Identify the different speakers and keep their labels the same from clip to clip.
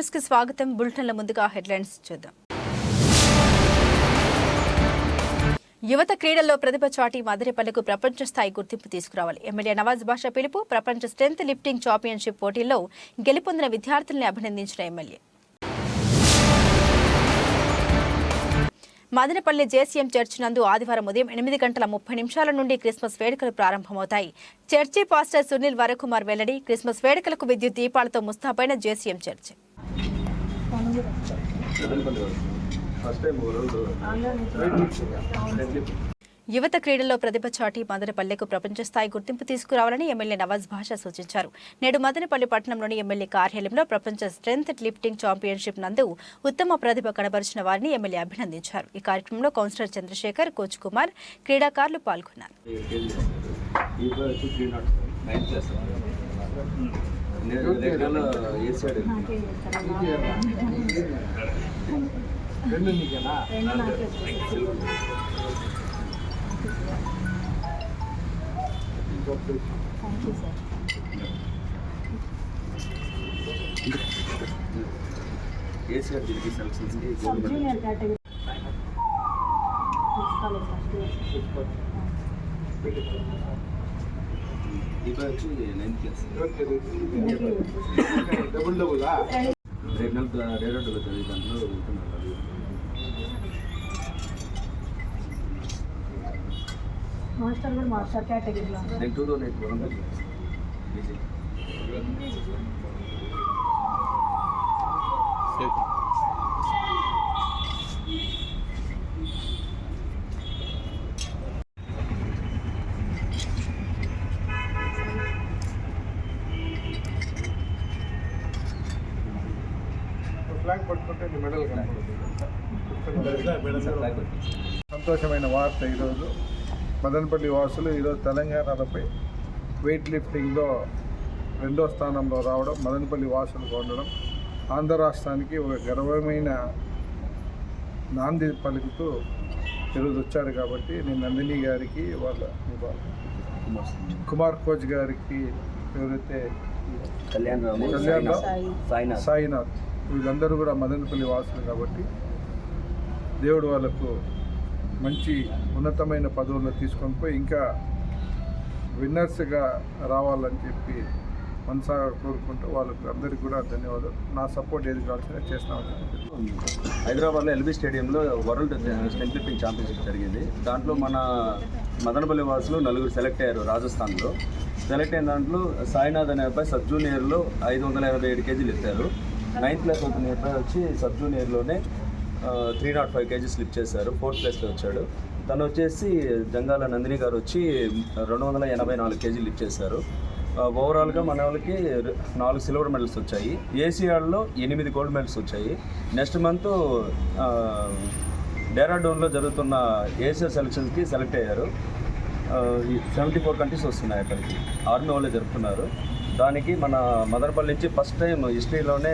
Speaker 1: News కి స్వాగతం. బులెటిన్ల ముందుగా హెడ్లైన్స్ చూద్దాం. యువత క్రీడల్లో ప్రతిభ చాటి మదనపల్లెకు ప్రపంచ స్థాయి గుర్తింపు తీసుకురావాలి. ఎమ్మెల్యే నవాజ్ బాషా పిలుపు. ప్రపంచ స్ట్రెంత్ లిఫ్టింగ్ ఛాంపియన్షిప్ పోటీల్లో గెలుపొందిన విద్యార్థుల్ని అభినందించిన ఎమ్మెల్యే. మదనపల్లి జేసీఎం చర్చ్ నందు ఆదివారం ఉదయం 8 గంటల 30 నిమిషాల నుండి క్రిస్మస్ వేడుకలు ప్రారంభమవుతాయి. చర్చి పాస్టర్ సునీల్ వరకుమార్ వెల్లడి. క్రిస్మస్ వేడుకలకు విద్యుత్ దీపాలతో ముస్తాబైన జేసీఎం చర్చ్. యువత క్రీడల్లో ప్రతిభ చాటి మదనపల్లెకు ప్రపంచ స్థాయి గుర్తింపు తీసుకురావాలని ఎమ్మెల్యే నవాజ్ బాషా సూచించారు. నేడు మదనపల్లి పట్టణంలోని ఎమ్మెల్యే కార్యాలయంలో ప్రపంచ స్ట్రెంత్ లిఫ్టింగ్ ఛాంపియన్షిప్ నందు ఉత్తమ ప్రతిభ కనబరిచిన వారిని ఎమ్మెల్యే అభినందించారు. ఈ కార్యక్రమంలో కౌన్సిలర్ చంద్రశేఖర్, కోచ్ కుమార్, క్రీడాకారులు పాల్గొన్నారు.
Speaker 2: మాస్టర్ కేటగిరీలో
Speaker 3: ఫ్లాగ్ పట్టుకుంటే మెడల్ సంతోషమైన వార్త. ఈరోజు మదనపల్లి వాసులు ఈరోజు తెలంగాణపై వెయిట్ లిఫ్టింగ్లో 2వ స్థానంలో రావడం, మదనపల్లి వాసులుగా ఉండడం ఆంధ్ర రాష్ట్రానికి ఒక గర్వమైన నాంది పలుకుతూ ఈరోజు వచ్చారు. కాబట్టి నేను నందిని గారికి, వాళ్ళ కుమార్ కోచ్ గారికి, ఎవరైతే సాయినాథ్, వీళ్ళందరూ కూడా మదనపల్లి వాసులు. కాబట్టి దేవుడు వాళ్ళకు మంచి ఉన్నతమైన పదవుల్లో తీసుకొని పోయి ఇంకా విన్నర్స్గా రావాలని చెప్పి మనసాగా కోరుకుంటూ వాళ్ళకి అందరికీ కూడా ధన్యవాదాలు. నా సపోర్ట్ ఏది కావాల్సిన చేస్తామని.
Speaker 4: హైదరాబాద్లో ఎల్బీ స్టేడియంలో వరల్డ్ స్ట్రెంత్ లిఫ్టింగ్ ఛాంపియన్షిప్ జరిగింది. దాంట్లో మన మదనపల్లి వాసులు 4 సెలెక్ట్ అయ్యారు. రాజస్థాన్లో సెలెక్ట్ అయిన దాంట్లో సాయినాథ్ అనే అబ్బాయి సబ్ జూనియర్లో 587 కేజీలు ఎత్తారు. 9th క్లాస్ అవుతున్న అబ్బాయి వచ్చి సబ్ జూనియర్లోనే 305 కేజీస్ లిఫ్ట్ చేశారు. 4th ప్లేస్లో వచ్చాడు. తను వచ్చేసి జంగాల నందిని గారు వచ్చి 284 కేజీలు లిఫ్ట్ చేశారు. ఓవరాల్గా మన వాళ్ళకి 4 సిల్వర్ మెడల్స్ వచ్చాయి. ఏసీఆర్లో 8 గోల్డ్ మెడల్స్ వచ్చాయి. నెక్స్ట్ మంత్ డెహ్రాడూన్లో జరుగుతున్న ఏషియా సెలక్షన్స్కి సెలెక్ట్ అయ్యారు. 74 కంట్రీస్ వస్తున్నాయి అక్కడికి. ఆర్మీ వాళ్ళే జరుపుతున్నారు. దానికి మన మదనపల్లి నుంచి ఫస్ట్ టైం హిస్టరీలోనే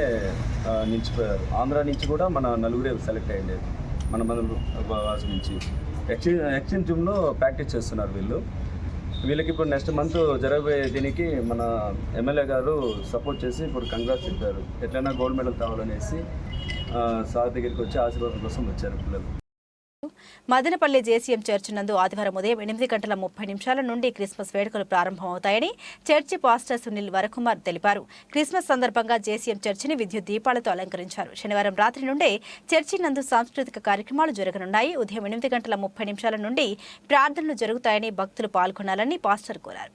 Speaker 4: నిలిచిపోయారు. ఆంధ్ర నుంచి కూడా మన 4 సెలెక్ట్ అయ్యింది. మన మదనపల్లి నుంచి ఎక్స్చేంజ్ జిమ్లో ప్రాక్టీస్ చేస్తున్నారు వీళ్ళకి. ఇప్పుడు నెక్స్ట్ మంత్ జరగబోయే దీనికి మన ఎమ్మెల్యే గారు సపోర్ట్ చేసి ఇప్పుడు కంగ్రాట్స్ చెప్పారు. ఎట్లయినా గోల్డ్ మెడల్ కావాలనేసి సార్ దగ్గరికి వచ్చి ఆశీర్వాదం కోసం వచ్చారు పిల్లలు.
Speaker 1: మదనపల్లి జేసీఎం చర్చ్ నందు ఆదివారం ఉదయం 8 గంటల 30 నిమిషాల నుండి క్రిస్మస్ వేడుకలు ప్రారంభమవుతాయని చర్చి పాస్టర్ సునీల్ వరకుమార్ తెలిపారు. క్రిస్మస్ సందర్భంగా జేసీఎం చర్చిని విద్యుత్ దీపాలతో అలంకరించారు. శనివారం రాత్రి నుండే చర్చి నందు సాంస్కృతిక కార్యక్రమాలు జరగనున్నాయి. ఉదయం 8 గంటల 30 నిమిషాల నుండి ప్రార్థనలు జరుగుతాయని భక్తులు పాల్గొనాలని పాస్టర్ కోరారు.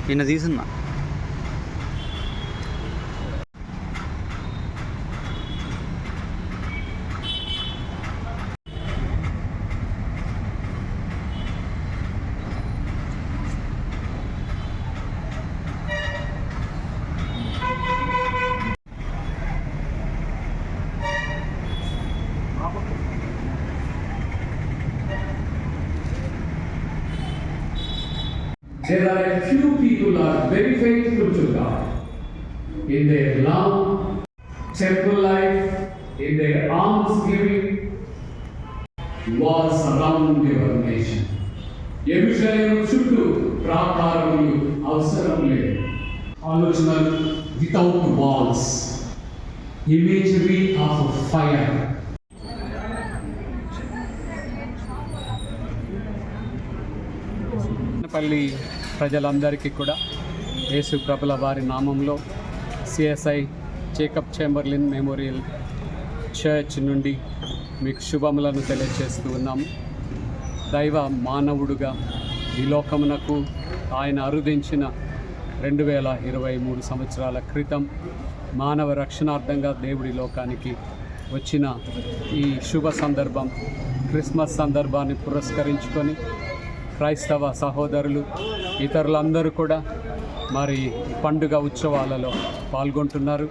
Speaker 5: నిన్న తీసున్నా There are a few people who are very faithful to God in their love, temple life, in their almsgiving. Walls around your nation. యెరూషలేము చుట్టూ ప్రాకారములు అవసరం లేదు. ఆలోచనలు without walls, imagery of fire. పల్లి ప్రజలందరికీ కూడా యేసు ప్రభుల వారి నామంలో CSI Jacob Chamberlain Memorial Church నుండి మీకు శుభములను తెలియజేస్తూ ఉన్నాము. దైవ మానవుడుగా ఈ లోకమునకు ఆయన అరుదించిన 2023 సంవత్సరాల క్రితం మానవ రక్షణార్థంగా దేవుడి లోకానికి వచ్చిన ఈ శుభ సందర్భం, క్రిస్మస్ సందర్భాన్ని పురస్కరించుకొని క్రైస్తవ సహోదరులు ఇతరులందరూ కూడా మరి పండుగ ఉత్సవాలలో పాల్గొంటున్నారు.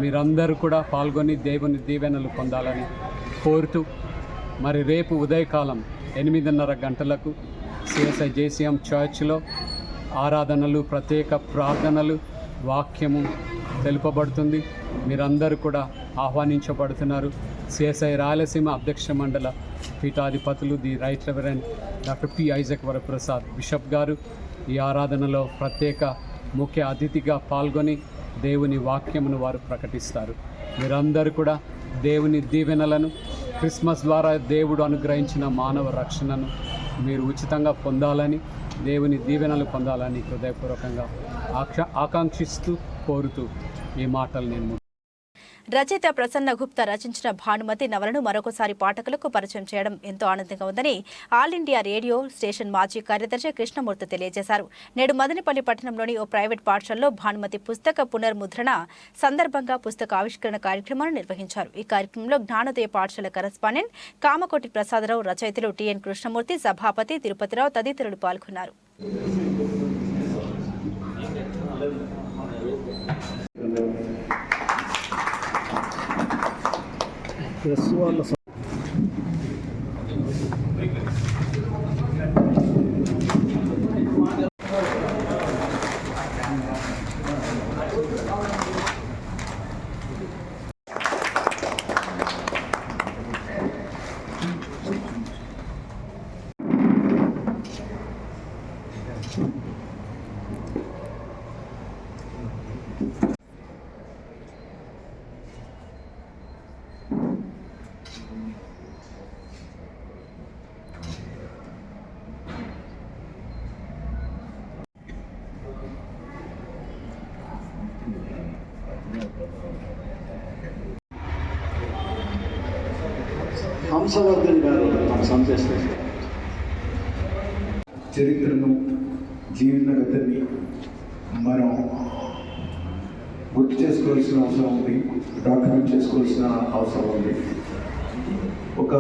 Speaker 5: మీరందరూ కూడా పాల్గొని దేవుని దీవెనలు పొందాలని కోరుతూ మరి రేపు ఉదయకాలం 8:30 గంటలకు సిఎస్ఐ జేసీఎం చర్చ్లో ఆరాధనలు, ప్రత్యేక ప్రార్థనలు, వాక్యము తెలుపబడుతుంది. మీరందరూ కూడా ఆహ్వానించబడుతున్నారు. సిఎస్ఐ రాయలసీమ అధ్యక్ష మండల పీఠాధిపతులు the right reverend doctor P Isaac Varaprasad bishop గారు ఈ ఆరాధనలో ప్రత్యేక ముఖ్య అతిథిగా పాల్గొని దేవుని వాక్యమును వారు ప్రకటిస్తారు. మీరందరూ కూడా దేవుని దీవెనలను, క్రిస్మస్ ద్వారా దేవుడు అనుగ్రహించిన మానవ రక్షణను మీరు ఉచితంగా పొందాలని, దేవుని దీవెనలు పొందాలని హృదయపూర్వకంగా ఆకాంక్షిస్తూ కోరుతూ ఈ మాటలు నేను
Speaker 1: రచయిత ప్రసన్న గుప్తా రచించిన భానుమతి నవలను మరొకసారి పాఠకులకు పరిచయం చేయడం ఎంతో ఆనందంగా ఉందని ఆల్ ఇండియా రేడియో స్టేషన్ మాజీ కార్యదర్శి కృష్ణమూర్తి తెలియజేశారు. నేడు మదనపల్లి పట్టణంలోని ఓ ప్రైవేట్ పాఠశాలలో భానుమతి పుస్తక పునర్ముద్రణ సందర్భంగా పుస్తక ఆవిష్కరణ కార్యక్రమాన్ని నిర్వహించారు. ఈ కార్యక్రమంలో జ్ఞానోదయ పాఠశాల కరస్పాండెంట్ కామకోటి ప్రసాదరావు, రచయితలు టిఎన్ కృష్ణమూర్తి, సభాపతి తిరుపతిరావు తదితరులు పాల్గొన్నారు.
Speaker 6: హంసవర్ధన్ గారు మన సందేశం
Speaker 7: చరిత్రను, జీవనగతిని మనం గుర్తు చేసుకోవాల్సిన అవసరం ఉంది, డాక్యుమెంట్ చేసుకోవాల్సిన అవసరం ఉంది. ఒక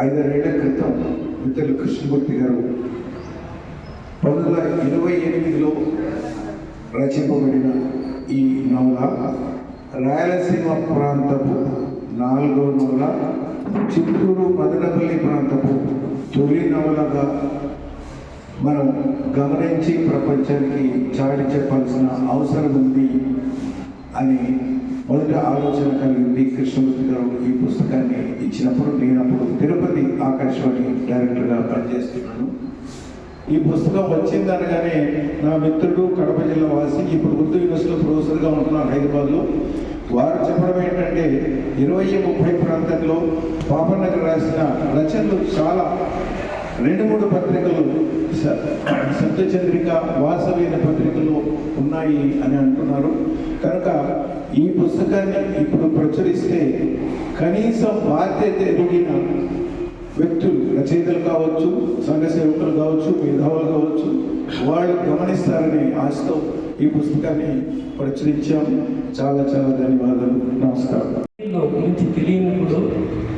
Speaker 7: 5-6 ఏళ్ల క్రితం మిత్రులు కృష్ణమూర్తి గారు 1928లో రచింపబడిన ఈ నవల రాయలసీమ ప్రాంతపు 4వ నవల, చిత్తూరు మదనపల్లి ప్రాంతపు తొలి నవలగా మనం గమనించి ప్రపంచానికి చాటి చెప్పాల్సిన అవసరం ఉంది అని మొదటి ఆలోచన కలిగింది. కృష్ణమూర్తి గారు ఈ పుస్తకాన్ని ఇచ్చినప్పుడు నేను అప్పుడు తిరుపతి ఆకాశవాణి డైరెక్టర్గా పనిచేస్తున్నాను. ఈ పుస్తకం వచ్చిందనగానే నా మిత్రుడు కడప జిల్లా వాసి, ఇప్పుడు ఉర్దూ యూనివర్సిటీలో ప్రొఫెసర్గా ఉంటున్నారు హైదరాబాద్లో, వారు చెప్పడం ఏంటంటే 20-30 ప్రాంతంలో పాపన్నగర్ రాసిన రచనలు చాలా 2-3 పత్రికలు, సత్యచంద్రిక, వాసవి అనే పత్రికలు ఉన్నాయి అని అంటున్నారు. కనుక ఈ పుస్తకాన్ని ఇప్పుడు ప్రచురిస్తే కనీసం బాధ్యత ఎదిగిన వ్యక్తులు, రచయితలు కావచ్చు, సంఘ సేవకులు కావచ్చు, మేధావులు కావచ్చు, వాళ్ళు గమనిస్తారనే ఆశతో ఈ పుస్తకాన్ని ప్రచురించాం. చాలా చాలా ధన్యవాదాలు. నమస్కారం.
Speaker 8: గురించి తెలియనప్పుడు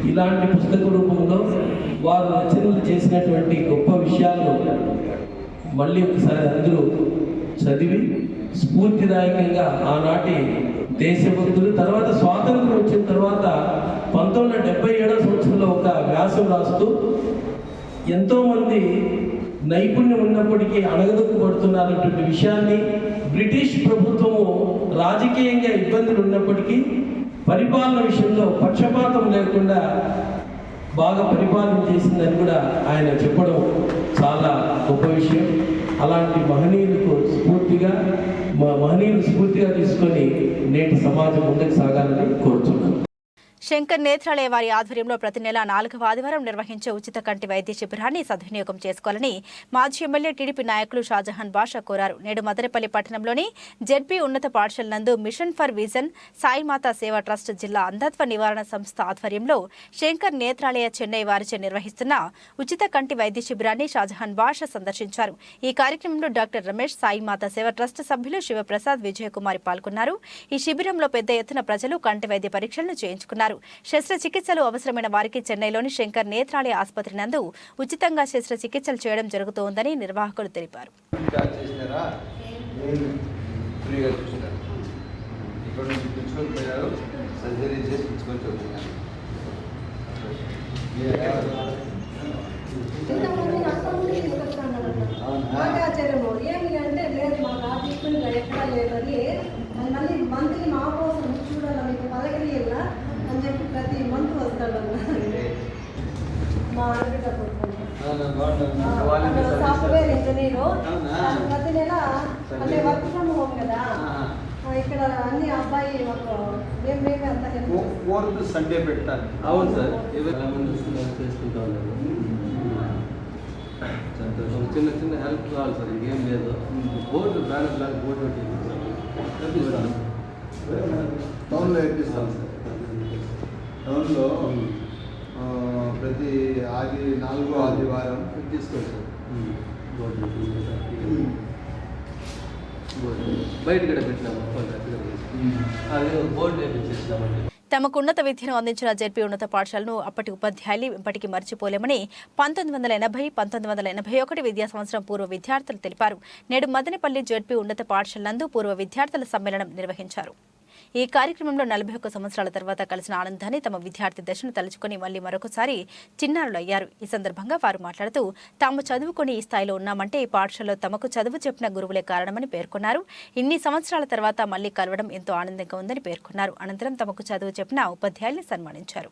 Speaker 8: ఇలాంటి పుస్తక రూపంలో వారు రచనలు చేసినటువంటి గొప్ప విషయాలను మళ్ళీ ఒకసారి అందరూ చదివి స్ఫూర్తిదాయకంగా ఆనాటి దేశభక్తులు, తర్వాత స్వాతంత్రం వచ్చిన తర్వాత 1977వ సంవత్సరంలో ఒక వ్యాసం రాస్తూ ఎంతోమంది నైపుణ్యం ఉన్నప్పటికీ అణగదొక్కబడుతున్నారన్నటువంటి విషయాన్ని బ్రిటిష్ ప్రభుత్వము రాజకీయంగా ఇబ్బందులు ఉన్నప్పటికీ పరిపాలన విషయంలో పక్షపాతం లేకుండా బాగా పరిపాలన చేసిందని కూడా ఆయన చెప్పడం చాలా గొప్ప విషయం. అలాంటి మహనీయులకు స్ఫూర్తిగా తీసుకొని నేటి సమాజం ముందుకు సాగాలని కోరుతున్నాను.
Speaker 1: శంకర్ నేత్రాలయ వారి ఆధ్వర్యంలో ప్రతి నెల 4వ ఆదివారం నిర్వహించే ఉచిత కంటి వైద్య శిబిరాన్ని సద్వినియోగం చేసుకోవాలని మాజీ ఎమ్మెల్యే టీడీపీ నాయకులు షాజహాన్ బాషా కోరారు. నేడు మదనపల్లి పట్టణంలోని జెడ్పీ ఉన్నత పాఠశాల నందు మిషన్ ఫర్ విజన్ సాయిమాతా సేవా ట్రస్ట్ జిల్లా అంధత్వ నివారణ సంస్థ ఆధ్వర్యంలో శంకర్ నేత్రాలయ చెన్నై వారిచే నిర్వహిస్తున్న ఉచిత కంటి వైద్య శిబిరాన్ని షాజహాన్ బాషా సందర్శించారు. ఈ కార్యక్రమంలో డాక్టర్ రమేష్ సాయిమాతా సేవా ట్రస్ట్ సభ్యులు శివప్రసాద్ విజయకుమారి పాల్గొన్నారు. ఈ శిబిరంలో పెద్ద ఎత్తున ప్రజలు కంటి వైద్య పరీక్షలను చేయించుకున్నారు. శస్త్రచికిత్సలు అవసరమైన వారికి చెన్నైలోని శంకర్ నేత్రాలయ ఆసుపత్రి నందు ఉచితంగా శస్త్రచికిత్సలు చేయడం జరుగుతోందని నిర్వాహకులు తెలిపారు.
Speaker 2: ఏమి అంటే లేదు మాకు ఆర్టిస్టులు ఎక్కడ లేదని మళ్ళీ మంత్లీ మా కోసం చూడాలి మీకు పలకరియల్లా అని చెప్పి ప్రతి మంత్ వస్తాడు మా ఆడబిడ్డ సాఫ్ట్వేర్ ఇంజనీరు ప్రతి నెల అంటే వర్క్ ఫ్రమ్ హోమ్ కదా ఇక్కడ అన్ని అబ్బాయి మేమే అంతా
Speaker 4: ఫోర్త్ సండే పెడతారు. అవును సార్, చేసుకుంటా ఉన్నారు. చిన్న చిన్న హెల్ప్ కావాలి సార్, ఇంకేం లేదు. బోర్డు బ్యానర్ లాగా బోర్డు పెట్టిస్తాను.
Speaker 3: టౌన్లో వేపిస్తాం సార్. టౌన్లో ప్రతి 4వ ఆదివారం
Speaker 4: తీసుకోండి సార్. బయట కూడా పెట్టినాము, అది బోర్డు వేపించేస్తామండి.
Speaker 1: తమకు ఉన్నత విద్యను అందించిన జెడ్పీ ఉన్నత పాఠశాలను అప్పటి ఉపాధ్యాయులు ఇప్పటికీ మర్చిపోలేమని 1980-1981 విద్యా సంవత్సరం పూర్వ విద్యార్థులు తెలిపారు. నేడు మదనపల్లి జెడ్పీ ఉన్నత పాఠశాల నందు పూర్వ విద్యార్థుల సమ్మేళనం నిర్వహించారు. ఈ కార్యక్రమంలో 41 సంవత్సరాల తర్వాత కలిసిన ఆనందాన్ని తమ విద్యార్థి దశను తలుచుకొని మళ్లీ మరొకసారి చిన్నారులు అయ్యారు. ఈ సందర్భంగా వారు మాట్లాడుతూ తాము చదువుకొని ఈ స్థాయిలో ఉన్నామంటే ఈ పాఠశాలలో తమకు చదువు చెప్పిన గురువులే కారణమని పేర్కొన్నారు. ఇన్ని సంవత్సరాల తర్వాత మళ్లీ కలవడం ఎంతో ఆనందంగా ఉందని పేర్కొన్నారు. అనంతరం తమకు చదువు చెప్పిన ఉపాధ్యాయుల్ని సన్మానించారు.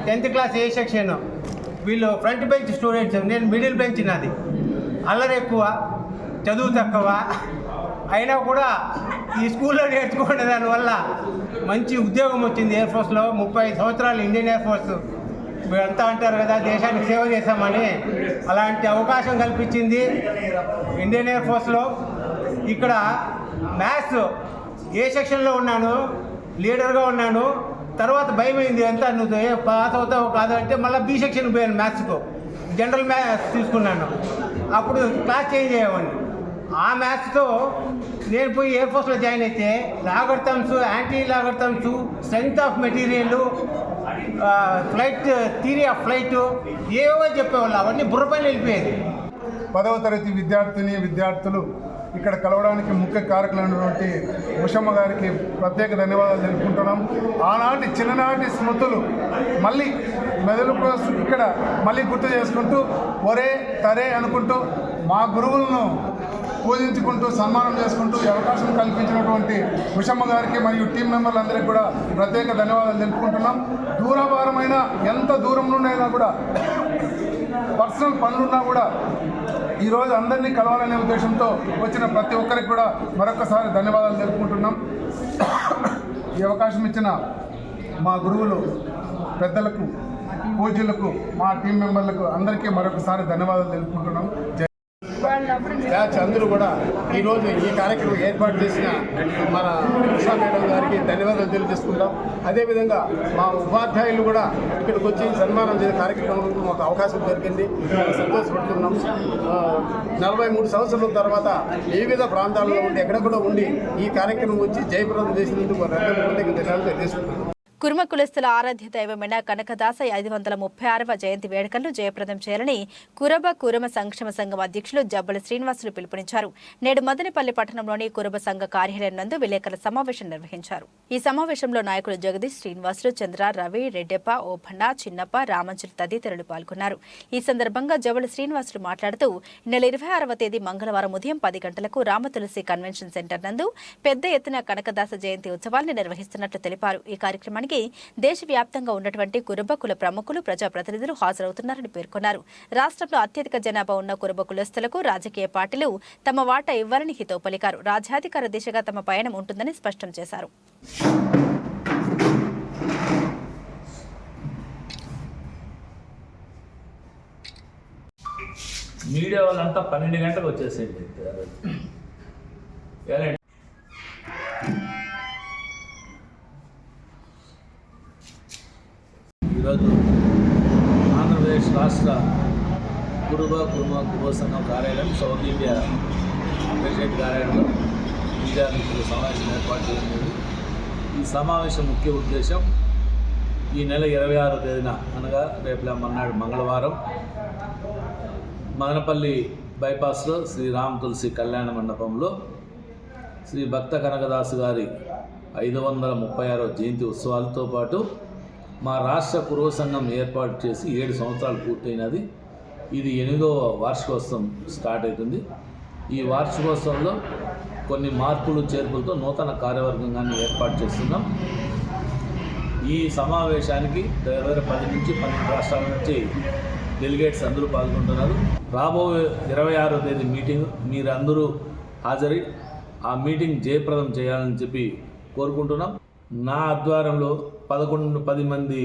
Speaker 9: టెన్త్ క్లాస్ ఏ సెక్షన్ వీళ్ళు ఫ్రంట్ బెంచ్ స్టూడెంట్స్, నేను మిడిల్ బెంచ్. నాది అల్లరి ఎక్కువ, చదువు తక్కువ, అయినా కూడా ఈ స్కూల్లో నేర్చుకునే దానివల్ల మంచి ఉద్యోగం వచ్చింది. ఎయిర్ ఫోర్స్లో 35 సంవత్సరాలు ఇండియన్ ఎయిర్ ఫోర్స్ అంతా అంటారు కదా దేశానికి సేవ చేశామని, అలాంటి అవకాశం కల్పించింది ఇండియన్ ఎయిర్ ఫోర్స్లో. ఇక్కడ మ్యాథ్స్ ఏ సెక్షన్లో ఉన్నాను, లీడర్గా ఉన్నాను. తర్వాత భయమైంది, ఎంత నువ్వు పాస్ అవుతావు కాదంటే మళ్ళీ బి సెక్షన్ పోయాను మ్యాథ్స్కు. జనరల్ మ్యాథ్స్ తీసుకున్నాను. అప్పుడు క్లాస్ చేంజ్ అయ్యేవాడిని. ఆ మ్యాథ్స్తో నేను పోయి ఎయిర్ ఫోర్స్లో జాయిన్ అయితే logarithms, anti logarithms, strength of material, flight theory of flight ఏవో చెప్పేవాళ్ళు. అవన్నీ బుర్రపైన వెళ్ళిపోయేది.
Speaker 3: 10వ తరగతి విద్యార్థులు ఇక్కడ కలవడానికి ముఖ్య కారకులైనటువంటి ఉషమ్మ గారికి ప్రత్యేక ధన్యవాదాలు తెలుపుకుంటున్నాం. ఆనాటి చిన్ననాటి స్మృతులు మళ్ళీ మెదలుకు ఇక్కడ మళ్ళీ గుర్తు చేసుకుంటూ ఒరే తరే అనుకుంటూ మా గురువులను పూజించుకుంటూ సన్మానం చేసుకుంటూ ఈ అవకాశం కల్పించినటువంటి ఉషమ్మ గారికి మరియు టీం మెంబర్లందరికీ కూడా ప్రత్యేక ధన్యవాదాలు తెలుపుకుంటున్నాం. దూరభారమైన ఎంత దూరం నుండి అయినా కూడా పర్సనల్ పనులున్నా కూడా ఈరోజు అందరినీ కలవాలనే ఉద్దేశంతో వచ్చిన ప్రతి ఒక్కరికి కూడా మరొకసారి ధన్యవాదాలు తెలుపుకుంటున్నాం. ఈ అవకాశం ఇచ్చిన మా గురువులు పెద్దలకు పూజలకు మా టీం మెంబర్లకు అందరికీ మరొకసారి ధన్యవాదాలు తెలుపుకుంటున్నాం.
Speaker 10: బ్యాచ్ అందరూ కూడా ఈరోజు ఈ కార్యక్రమం ఏర్పాటు చేసిన మన ఉషా మేడం గారికి ధన్యవాదాలు తెలియజేసుకుంటాం. అదేవిధంగా మా ఉపాధ్యాయులు కూడా ఇక్కడికి వచ్చి సన్మానం చేసే కార్యక్రమంలో మాకు అవకాశం దొరికింది, సంతోషపడుతున్నాం. 43 సంవత్సరాల తర్వాత వివిధ ప్రాంతాల్లో ఉండి ఎక్కడెక్కడ ఉండి ఈ కార్యక్రమం వచ్చి జయప్రదం చేసినందుకు ధన్యవాదాలు తెలియజేసుకుంటున్నాం.
Speaker 1: కుర్మ కులస్తుల ఆరాధ్య దైవమైన కనకదాస 536వ జయంతి వేడుకలను జయప్రదం చేయాలని కురమ సంక్షేమ సంఘం అధ్యక్షులు జబ్బల శ్రీనివాసులు పిలుపునిచ్చారు. నేడు మదనపల్లి పట్టణంలోని కురబ సంఘ కార్యాలయం నందు విలేకరుల సమావేశం నిర్వహించారు. ఈ సమావేశంలో నాయకులు జగదీష్, శ్రీనివాసులు, చంద్ర, రవి, రెడ్డెప్ప, ఓపన్న, చిన్నప్ప, రామంచులు తదితరులు పాల్గొన్నారు. ఈ సందర్భంగా జబ్బల శ్రీనివాసులు మాట్లాడుతూ నెల 26వ తేదీ మంగళవారం ఉదయం 10 గంటలకు రామతులసి కన్వెన్షన్ సెంటర్ నందు పెద్ద ఎత్తున కనకదాస జయంతి ఉత్సవాలను నిర్వహిస్తున్నట్లు తెలిపారు. ఈ కార్యక్రమానికి దేశవ్యాప్తంగా ఉన్నటువంటి కురుబ కుల ప్రముఖులు, ప్రజాప్రతినిధులు హాజరవుతున్నారని పేర్కొన్నారు. రాష్ట్రంలో అత్యధిక జనాభా ఉన్న కురుబ కులస్తులకు రాజకీయ పార్టీలు తమ వాటా ఇవ్వాలని హితవు పలికారు. రాజ్యాధికార దిశగా తమ పయనం ఉంటుందని స్పష్టం చేశారు.
Speaker 8: మీడియా వాళ్ళంతా 12 గంటలకు వచ్చేసేయండి. ఈరోజు ఆంధ్రప్రదేశ్ రాష్ట్ర కురుబ సంఘం కార్యాలయం సౌత్ ఇండియా ప్రెసిడెంట్ కార్యాలయంలో మీడియా మిత్రుల సమావేశం ఏర్పాటు చేయడం. ఈ సమావేశం ముఖ్య ఉద్దేశం ఈ నెల 26వ తేదీన అనగా రేపు మన్నాడు మంగళవారం మదనపల్లి బైపాస్లో శ్రీ రామ్ తులసి కళ్యాణ మండపంలో శ్రీ భక్త కనకదాసు గారి 536వ జయంతి ఉత్సవాలతో పాటు మా రాష్ట్ర కురువ సంఘం ఏర్పాటు చేసి 7 సంవత్సరాలు పూర్తయినది. ఇది 8వ వార్షికోత్సవం స్టార్ట్ అవుతుంది. ఈ వార్షికోత్సవంలో కొన్ని మార్పులు చేర్పులతో నూతన కార్యవర్గంగాన్ని ఏర్పాటు చేస్తున్నాం. ఈ సమావేశానికి దగ్గర 10 నుంచి 12 రాష్ట్రాల నుంచి డెలిగేట్స్ అందరూ పాల్గొంటున్నారు. రాబోయే 26వ తేదీ మీటింగ్ మీరందరూ హాజరై ఆ మీటింగ్ జయప్రదం చేయాలని చెప్పి కోరుకుంటున్నాం. నా ఆధ్వర్యంలో 10 మంది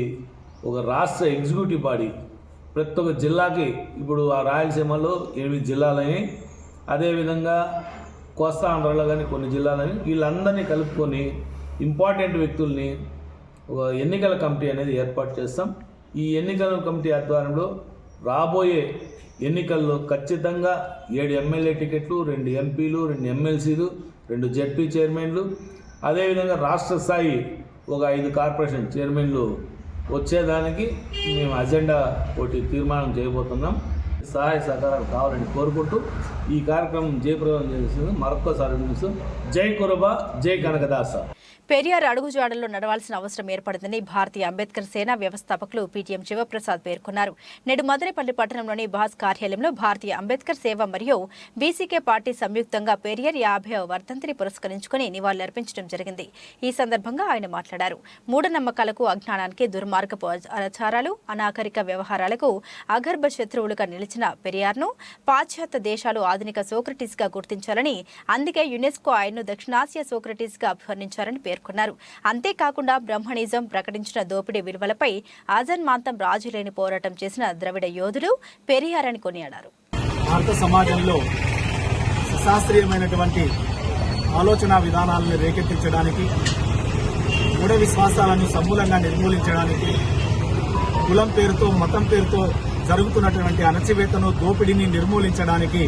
Speaker 8: ఒక రాష్ట్ర ఎగ్జిక్యూటివ్ బాడీ ప్రతి ఒక్క జిల్లాకి, ఇప్పుడు ఆ రాయలసీమలో 8 జిల్లాలని, అదేవిధంగా కోస్తా ఆంధ్రలో కానీ కొన్ని జిల్లాలని, వీళ్ళందరినీ కలుపుకొని ఇంపార్టెంట్ వ్యక్తుల్ని ఒక ఎన్నికల కమిటీ అనేది ఏర్పాటు చేస్తాం. ఈ ఎన్నికల కమిటీ ఆధ్వర్యంలో రాబోయే ఎన్నికల్లో ఖచ్చితంగా 7 ఎమ్మెల్యే టికెట్లు, 2 ఎంపీలు, 2 ఎమ్మెల్సీలు, 2 జెడ్పీ చైర్మన్లు, అదేవిధంగా రాష్ట్ర స్థాయి ఒక 5 కార్పొరేషన్ చైర్మన్లు వచ్చేదానికి మేము అజెండా ఒకటి తీర్మానం చేయబోతున్నాం. సహాయ సహకారాలు కావాలని కోరుకుంటూ ఈ కార్యక్రమం జయప్రదం చేస్తుంది. మరొక్కసారి జై కురుబ, జై కనకదాస.
Speaker 1: పెరియార్ అడుగుజాడల్లో నడవాల్సిన అవసరం ఏర్పడిందని భారతీయ అంబేద్కర్ సేన వ్యవస్థాపకులు పీటీఎం శివప్రసాద్ పేర్కొన్నారు. నేడు మదనపల్లి పట్టణంలోని భాస్ కార్యాలయంలో భారతీయ అంబేద్కర్ సేవ మరియు బీసీకే పార్టీ సంయుక్తంగా పెరియార్ 50వ వర్ధంతిని పురస్కరించుకుని నివాళులర్పించడం జరిగింది. ఈ సందర్భంగా ఆయన మాట్లాడారు. మూఢనమ్మకాలకు, అజ్ఞానానికి, దుర్మార్గపు ఆచారాలు, అనాగరిక వ్యవహారాలకు అగర్భ శత్రువులుగా నిలిచిన పెరియార్ను పాశ్చాత్య దేశాలు ఆధునిక సోక్రటీస్ గా గుర్తించాలని, అందుకే యునెస్కో ఆయన్ను దక్షిణాసియా సోక్రటీస్ గా అభివర్ణించారని పేర్కొన్నారు. అంతేకాకుండా బ్రహ్మణిజం ప్రకటించిన దోపిడీ విలువలపై ఆజన్మాంతం రాజీలేని పోరాటం చేసిన ద్రవిడ యోధులు పెరియార్ అని కొనియాడారు.
Speaker 10: భారత సమాజంలో శాస్త్రీయమైనటువంటి ఆలోచన విధానాలను రేకెత్తించడానికి, మూఢ విశ్వాసాలను సమూలంగా నిర్మూలించడానికి, కులం పేరుతో, మతం పేరుతో జరుగుతున్నటువంటి అణచివేతను, దోపిడీని నిర్మూలించడానికి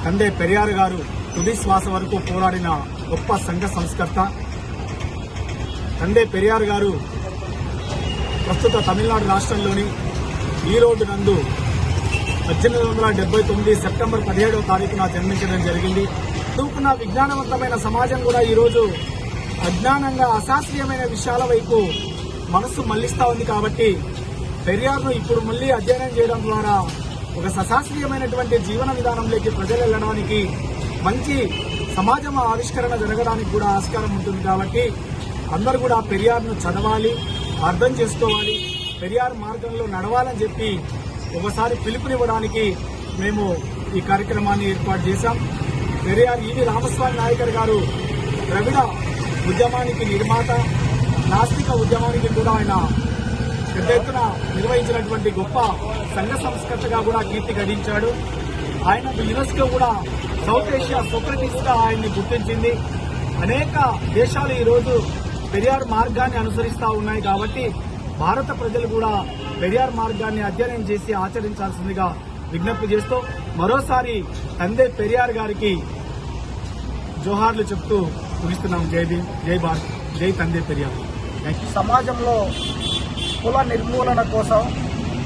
Speaker 10: తండ్రి పెరియార్ గారు తుది శ్వాస వరకు పోరాడిన గొప్ప సంఘ సంస్కర్త. తండ్రి పెరియార్ గారు ప్రస్తుత తమిళనాడు రాష్ట్రంలోని ఈరోడ్ నందు 1879 సెప్టెంబర్ 17వ తారీఖున జన్మించడం జరిగింది. చదువుకున్న విజ్ఞానవంతమైన సమాజం కూడా ఈరోజు అజ్ఞానంగా, అశాస్త్రీయమైన విషయాల వైపు మనస్సు మళ్లిస్తా ఉంది. కాబట్టి పెరియార్ను ఇప్పుడు మళ్లీ అధ్యయనం చేయడం ద్వారా ఒక సశాస్త్రీయమైనటువంటి జీవన విధానంలోకి ప్రజలు వెళ్లడానికి, మంచి సమాజం ఆవిష్కరణ జరగడానికి కూడా ఆస్కారం ఉంటుంది. కాబట్టి అందరూ కూడా పెరియార్ను చదవాలి, అర్థం చేసుకోవాలి, పెరియార్ మార్గంలో నడవాలని చెప్పి ఒకసారి పిలుపునివ్వడానికి మేము ఈ కార్యక్రమాన్ని ఏర్పాటు చేశాం. పెరియార్ ఈవి రామస్వామి నాయకర్ గారు ద్రవిడ ఉద్యమానికి నిర్మాత, నాస్తిక ఉద్యమానికి కూడా ఆయన పెద్ద ఎత్తున నిర్వహించినటువంటి గొప్ప సంఘ సంస్కర్తగా కూడా కీర్తి గడించాడు. ఆయన యునెస్కో కూడా సౌత్ ఏషియా సోక్రటీస్ గా ఆయన్ని గుర్తించింది. అనేక దేశాలు ఈరోజు పెరియార్ మార్గాన్ని అనుసరిస్తూ ఉన్నాయి కాబట్టి భారత ప్రజలు కూడా పెరియార్ మార్గాన్ని అధ్యయనం చేసి ఆచరించాల్సిందిగా విజ్ఞప్తి చేస్తూ మరోసారి తందే పెరియార్ గారికి జోహార్లు చెప్తూ ముగిస్తున్నాం. జై భీమ్, జై భారత్, జై తందే పెరియార్.
Speaker 11: సమాజంలో కుల నిర్మూలన కోసం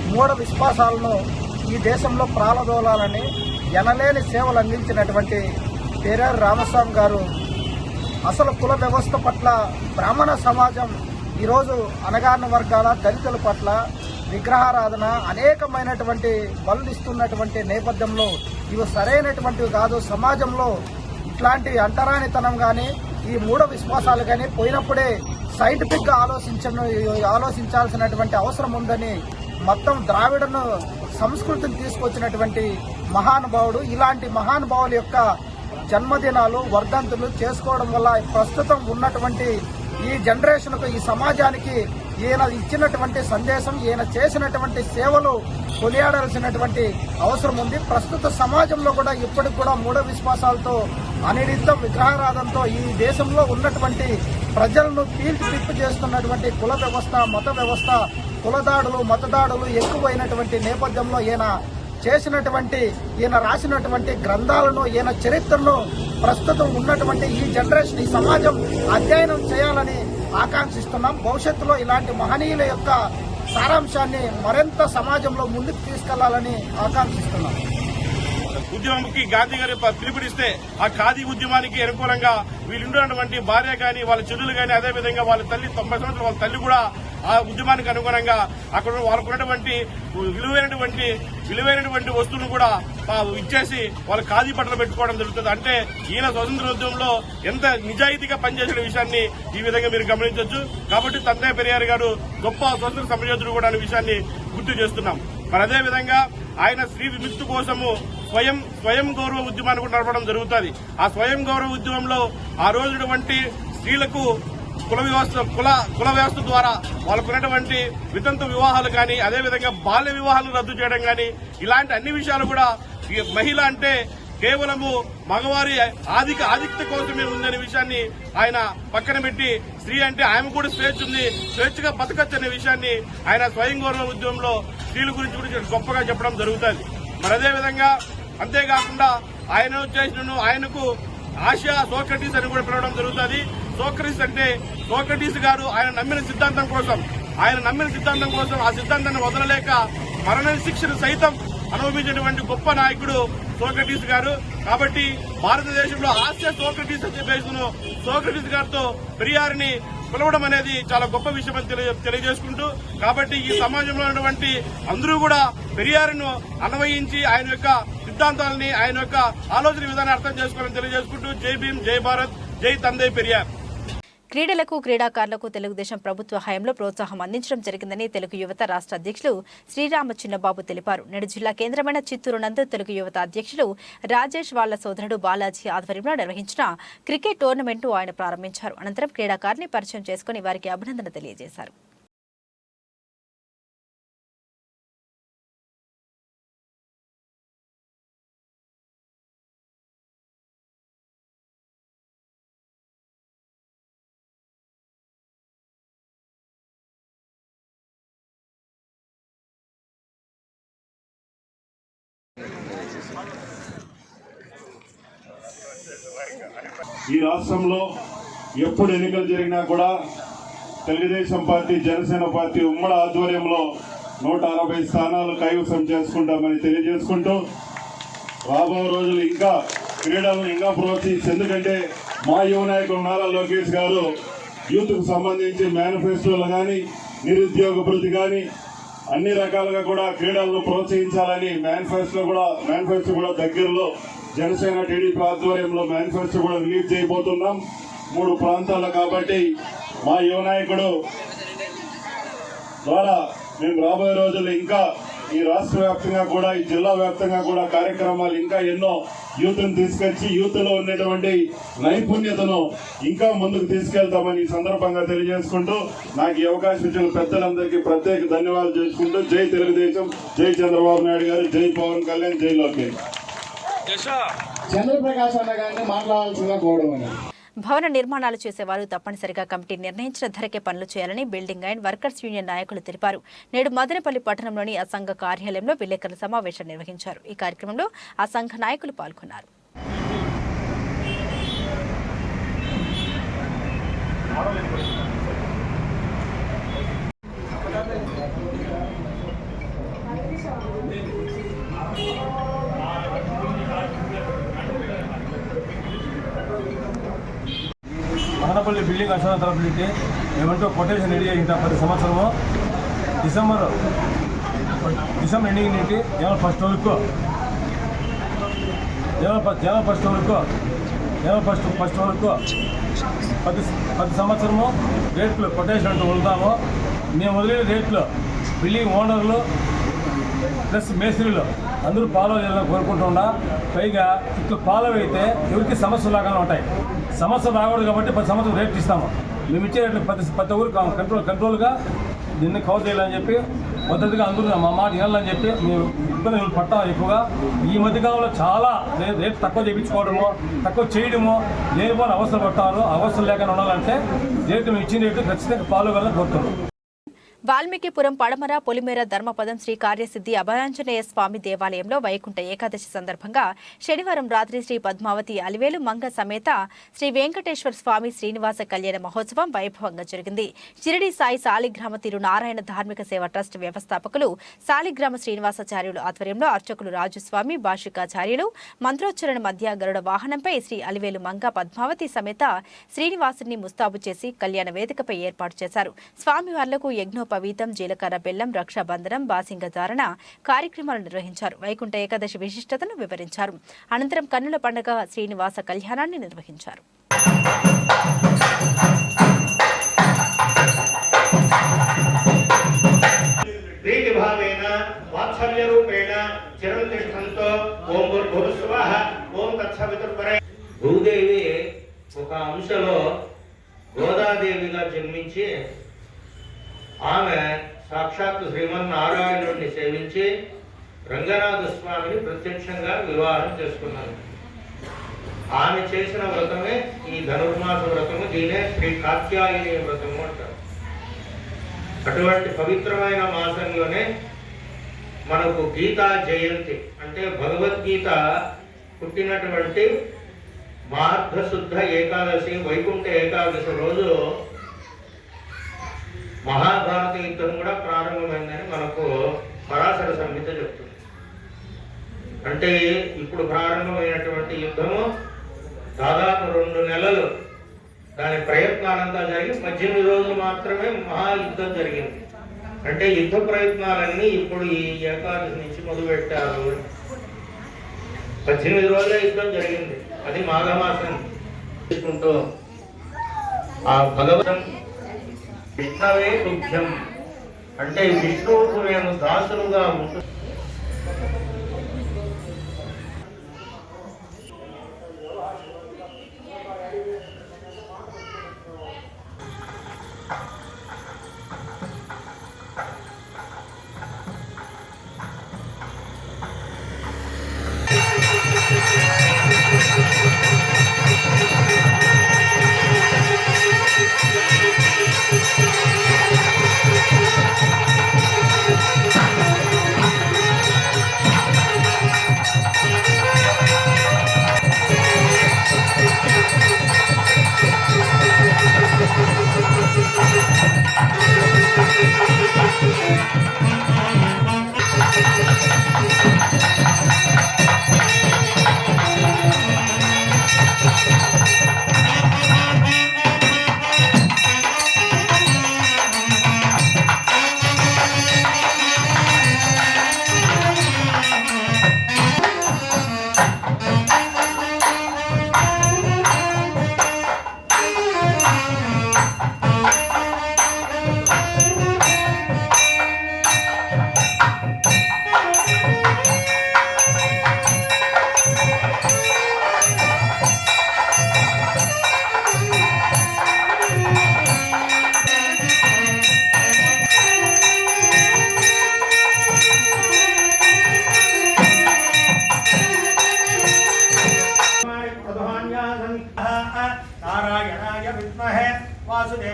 Speaker 11: మూఢ విశ్వాసాలను ఈ దేశంలో ప్రాలదోలాలని ఎనలేని సేవలు అందించినటువంటి పెరియార్ రామస్వామి గారు అసలు కుల వ్యవస్థ పట్ల బ్రాహ్మణ సమాజం ఈరోజు అణగారిన వర్గాల దళితుల పట్ల విగ్రహారాధన అనేకమైనటువంటి బలు ఇస్తున్నటువంటి నేపథ్యంలో ఇవి సరైనటువంటివి కాదు. సమాజంలో ఇట్లాంటి అంటరానితనం కానీ ఈ మూఢ విశ్వాసాలు కానీ పోయినప్పుడే సైంటిఫిక్గా ఆలోచించాల్సినటువంటి అవసరం ఉందని మొత్తం ద్రావిడను సంస్కృతిని తీసుకొచ్చినటువంటి మహానుభావుడు. ఇలాంటి మహానుభావుల యొక్క జన్మదినాలు వర్ధంతులు చేసుకోవడం వల్ల ప్రస్తుతం ఉన్నటువంటి ఈ జనరేషన్కు ఈ సమాజానికి ఈయన ఇచ్చినటువంటి సందేశం ఈయన చేసినటువంటి సేవలు కొనియాడాల్సినటువంటి అవసరం ఉంది. ప్రస్తుత సమాజంలో కూడా ఇప్పటికి కూడా మూఢ విశ్వాసాలతో అనిర్దిష్టం విగ్రహారాధనతో ఈ దేశంలో ఉన్నటువంటి ప్రజలను పీల్చి చేస్తున్నటువంటి కుల వ్యవస్థ మత వ్యవస్థ కులదాడులు మతదాడులు ఎక్కువైనటువంటి నేపథ్యంలో ఈయన రాసినటువంటి గ్రంథాలను ఈయన చరిత్రను ప్రస్తుతం ఉన్నటువంటి ఈ జనరేషన్ ఈ సమాజం అధ్యయనం చేయాలని ఆకాంక్షిస్తున్నాం. భవిష్యత్తులో ఇలాంటి మహనీయుల యొక్క సారాంశాన్ని మరింత సమాజంలో ముందుకు తీసుకెళ్లాలని ఆకాంక్షిస్తున్నాం.
Speaker 12: ఉద్యమంకి గాంధీ గారు పిలుపునిస్తే ఆ ఖాదీ ఉద్యమానికి అనుకూలంగా వీళ్ళున్నటువంటి భార్య గాని వాళ్ళ చెల్లులు గాని అదేవిధంగా వాళ్ళ తల్లి 90 సంవత్సరాల వాళ్ళ తల్లి కూడా ఆ ఉద్యమానికి అనుగుణంగా అక్కడ వాళ్ళకు ఉన్నటువంటి విలువైనటువంటి వస్తువులను కూడా ఇచ్చేసి వాళ్ళు ఖాదీ బట్టలు పెట్టుకోవడం జరుగుతుంది. అంటే ఈయన స్వతంత్ర ఉద్యమంలో ఎంత నిజాయితీగా పనిచేసిన విషయాన్ని ఈ విధంగా మీరు గమనించవచ్చు. కాబట్టి తందే పెరియార్ గారు గొప్ప స్వతంత్ర సమరయోధుడు కూడా అనే విషయాన్ని గుర్తు చేస్తున్నాం. మరి అదేవిధంగా ఆయన స్త్రీ విముక్తి కోసము స్వయం గౌరవ ఉద్యమాన్ని కూడా నడపడం జరుగుతుంది. ఆ స్వయం గౌరవ ఉద్యమంలో ఆ రోజుటువంటి స్త్రీలకు కుల వ్యవస్థ ద్వారా వాళ్ళకున్నటువంటి వితంతు వివాహాలు కానీ అదేవిధంగా బాల్య వివాహాలను రద్దు చేయడం కానీ ఇలాంటి అన్ని విషయాలు కూడా మహిళ అంటే కేవలము మగవారి ఆధిక్యత కోసమే ఉందనే విషయాన్ని ఆయన పక్కన పెట్టి స్త్రీ అంటే ఆమె కూడా స్వేచ్ఛ ఉంది, స్వేచ్ఛగా బతకచ్చు అనే విషయాన్ని ఆయన స్వయం గౌరవ ఉద్యమంలో స్త్రీల గురించి కూడా గొప్పగా చెప్పడం జరుగుతుంది. మరి అదేవిధంగా అంతేకాకుండా ఆయనకు ఆసియా సోక్రటీస్ అని కూడా పిలవడం జరుగుతుంది. సోక్రటీస్ అంటే సోక్రటీస్ గారు ఆయన నమ్మిన సిద్ధాంతం కోసం ఆ సిద్ధాంతాన్ని వదలలేక మరణ శిక్షను సైతం అనుభవించినటువంటి గొప్ప నాయకుడు సోక్రటీస్ గారు. కాబట్టి భారతదేశంలో ఆసియా సోక్రటీస్ అనే పేరును సోక్రటీస్ గారితో పెరియార్ని పిలవడం అనేది చాలా గొప్ప విషయం అని తెలియజేసుకుంటూ, కాబట్టి ఈ సమాజంలో ఉన్నటువంటి అందరూ కూడా పెరియార్ను అన్వయించి ఆయన యొక్క సిద్ధాంతాలని ఆయన యొక్క ఆలోచన విధానాన్ని అర్థం చేసుకోవాలని తెలియజేసుకుంటూ జై భీమ్, జై భారత్, జై తందే పెరియార్.
Speaker 1: క్రీడలకు క్రీడాకారులకు తెలుగుదేశం ప్రభుత్వ హయాంలో ప్రోత్సాహం అందించడం జరిగిందని తెలుగు యువత రాష్ట్ర అధ్యక్షులు శ్రీరామ చిన్నబాబు తెలిపారు. నేడు జిల్లా కేంద్రమైన చిత్తూరు నందు తెలుగు యువత అధ్యక్షులు రాజేష్ వాళ్ల సోదరుడు బాలాజీ ఆధ్వర్యంలో నిర్వహించిన క్రికెట్ టోర్నమెంట్ ఆయన ప్రారంభించారు. అనంతరం క్రీడాకారుని పరిచయం చేసుకుని వారికి అభినందన తెలియజేశారు.
Speaker 13: ఈ రాష్ట్రంలో ఎప్పుడు ఎన్నికలు జరిగినా కూడా తెలుగుదేశం పార్టీ జనసేన పార్టీ ఉమ్మడి ఆధ్వర్యంలో 160 స్థానాలు కైవసం చేసుకుంటామని తెలియజేసుకుంటూ రాబో రోజులు ఇంకా క్రీడలను ఇంకా ప్రోత్సహించి, ఎందుకంటే మా యువ నాయకులు నారా లోకేష్ గారు యూత్కు సంబంధించి మేనిఫెస్టోలు కానీ నిరుద్యోగ భృతి కానీ అన్ని రకాలుగా కూడా క్రీడలను ప్రోత్సహించాలని మేనిఫెస్టో కూడా దగ్గరలో జనసేన టీడీపీ ఆధ్వర్యంలో మేనిఫెస్టో కూడా రిలీజ్ చేయబోతున్నాం 3 ప్రాంతాల్లో. కాబట్టి మా యువ నాయకుడు ద్వారా మేము రాబోయే రోజుల్లో ఇంకా ఈ రాష్ట్ర వ్యాప్తంగా కూడా ఈ జిల్లా వ్యాప్తంగా కూడా కార్యక్రమాలు ఇంకా ఎన్నో యూత్ను తీసుకొచ్చి యూత్లో ఉన్నటువంటి నైపుణ్యతను ఇంకా ముందుకు తీసుకెళ్తామని ఈ సందర్భంగా తెలియజేసుకుంటూ నాకు ఈ అవకాశం ఇచ్చిన పెద్దలందరికీ ప్రత్యేక ధన్యవాదాలు చేసుకుంటూ జై తెలుగుదేశం, జై చంద్రబాబు నాయుడు గారు, జై పవన్ కళ్యాణ్, జై లోకేష్.
Speaker 10: చంద్రప్రకాశ్ అన్న గారిని మాట్లాడాల్సిందిగా కోవడం అనేది.
Speaker 1: భవన నిర్మాణాలు చేసేవారు తప్పనిసరిగా కమిటీ నిర్ణయించిన ధరకే పనులు చేయాలని బిల్డింగ్ అండ్ వర్కర్స్ యూనియన్ నాయకులు తెలిపారు. నేడు మదనపల్లి పట్టణంలోని ఆ సంఘ కార్యాలయంలో విలేకరుల సమావేశం నిర్వహించారు. ఈ కార్యక్రమంలో ఆ సంఘ నాయకులు పాల్గొన్నారు.
Speaker 14: మదనపల్లి బిల్డింగ్ అసలు తరపులికి మేమంటూ కొటేషన్ రెడీ అయిన 10 సంవత్సరము డిసెంబర్ ఎండింగ్ నుండి జనవరి ఫస్ట్ వరకు ఫస్ట్ వరకు 10 సంవత్సరము రేట్లు కొటేషన్ అంటూ వెళ్తాము. మేము వదిలిన రేట్లు బిల్డింగ్ ఓనర్లు ప్లస్ మేస్త్రీలు అందరూ ఫాలో చేయాలని కోరుకుంటున్నా. పైగా ఇట్లా ఫాలో అయితే ఎవరికి సమస్యలు లాగానే ఉంటాయి. సమస్య రాకూడదు కాబట్టి 10 సంవత్సరం రేట్లు ఇస్తాము. మేము ఇచ్చే రేట్లు ప్రతి ఊరు కంట్రోల్గా దీన్ని కవర్ చేయాలని చెప్పి పద్ధతిగా అందరూ మా మాట వినాలని చెప్పి మేము ఇబ్బందులు పడతాం. ఎక్కువగా ఈ మధ్యకాలంలో చాలా రేట్లు తక్కువ చేయించుకోవడము, తక్కువ చేయడము, లేనిపోయిన అవసరం పడతారు. అవసరం లేకుండా ఉండాలంటే రేట్లు మేము ఇచ్చిన రేట్లు ఖచ్చితంగా ఫాలో కావాలని కోరుతున్నాం.
Speaker 1: వాల్మీకిపురం పడమర పొలిమేర ధర్మపదం శ్రీ కార్యసిద్ధి అభయాంజనేయ స్వామి దేవాలయంలో వైకుంఠ ఏకాదశి సందర్భంగా శనివారం రాత్రి శ్రీ పద్మావతి అలివేలు మంగ సమేత శ్రీ వెంకటేశ్వర స్వామి శ్రీనివాస కళ్యాణ మహోత్సవం వైభవంగా జరిగింది. షిరిడి సాయి సాలిగ్రామ తిరునారాయణ ధార్మిక సేవ ట్రస్ట్ వ్యవస్థాపకులు సాలిగ్రామ శ్రీనివాసాచార్యులు ఆధ్వర్యంలో అర్చకులు రాజుస్వామి, భాషికాచార్యులు మంత్రోచ్చరణ మధ్య గరుడ వాహనంపై శ్రీ అలివేలు మంగ పద్మావతి సమేత శ్రీనివాసుని ముస్తాబు చేసి కళ్యాణ వేదికపై ఏర్పాటు చేశారు. స్వామివార్లకు యజ్ఞోపవీతం, జీలకర్ర బెల్లం, రక్షాబంధనం, బాసింగ ధారణ కార్యక్రమాలు నిర్వహించారు. వైకుంఠ ఏకాదశి విశిష్టతను వివరించారు. అనంతరం కన్నుల పండుగ శ్రీనివాస కళ్యాణాన్ని నిర్వహించారు.
Speaker 15: భూదేవి ఒక అంశలో గోదాదేవిగా జన్మించి ఆమె సాక్షాత్తు శ్రీమన్నారాయణుడిని సేవించి రంగనాథ స్వామిని ప్రత్యక్షంగా వివాహం చేసుకున్నారు. ఆమె చేసిన వ్రతమే ఈ ధనుర్మాస వ్రతము. దీనే శ్రీ కాత్యాయని వ్రతము అంటారు. అటువంటి పవిత్రమైన మాసంలోనే మనకు గీతా జయంతి అంటే భగవద్గీత పుట్టినటువంటి మార్గశుద్ధ ఏకాదశి, వైకుంఠ ఏకాదశి రోజు మహాభారత యుద్ధం కూడా ప్రారంభమైందని మనకు పరాశర సంహిత చెప్తుంది. అంటే ఇప్పుడు ప్రారంభమైనటువంటి యుద్ధము దాదాపు 2 నెలలు దాని ప్రయత్నాలంతా జరిగి 18 రోజులు మాత్రమే మహాయుద్ధం జరిగింది. అంటే యుద్ధ ప్రయత్నాలన్నీ ఇప్పుడు ఈ ఏకాదశి నుంచి మొదలుపెట్టారు. 18 రోజుల యుద్ధం జరిగింది. అది మాఘమాసం తీసుకుంటూ ఆ భగవతం విష్ణవే తుభ్యం అంటే విష్ణువుకు మేము దాసులుగా ఉంటూ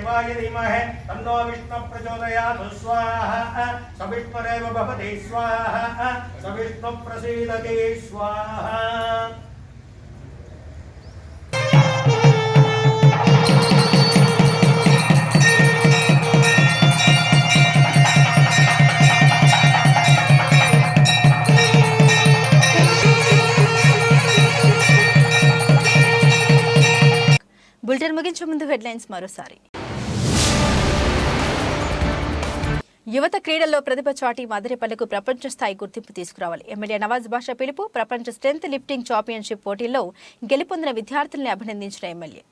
Speaker 9: देवाय धीमहि तन्नो विष्णुः प्रचोदयात् स्वाहा सविष्णुरेव भवति स्वाहा सविष्णुः प्रसीदति स्वाहा
Speaker 1: బులెటిన్ ముగించే ముందు హెడ్లైన్స్ మరోసారి. యువత క్రీడల్లో ప్రతిభ చాటి మదనపల్లెకు ప్రపంచ స్థాయి గుర్తింపు తీసుకురావాలి. ఎమ్మెల్యే నవాజ్ బాషా పిలుపు. ప్రపంచ స్ట్రెంత్ లిఫ్టింగ్ ఛాంపియన్షిప్ పోటీల్లో గెలుపొందిన విద్యార్థుల్ని అభినందించిన ఎమ్మెల్యే.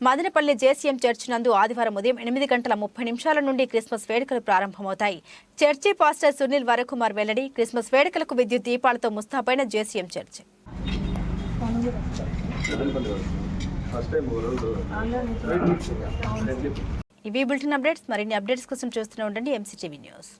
Speaker 1: మదనపల్లి జేసీఎం చర్చ్ నందు ఆదివారం ఉదయం 8:30 నుండి క్రిస్మస్ వేడుకలు ప్రారంభమవుతాయి. చర్చి పాస్టర్ సునీల్ వరకుమార్ వెల్లడి. క్రిస్మస్ వేడుకలకు విద్యుత్ దీపాలతో ముస్తాబైన జేసీఎం చర్చ్. ఇవి బులెటిన్ అప్డేట్స్. మరిన్ని అప్డేట్స్ కోసం చూస్తూనే ఉండండి MCTV న్యూస్.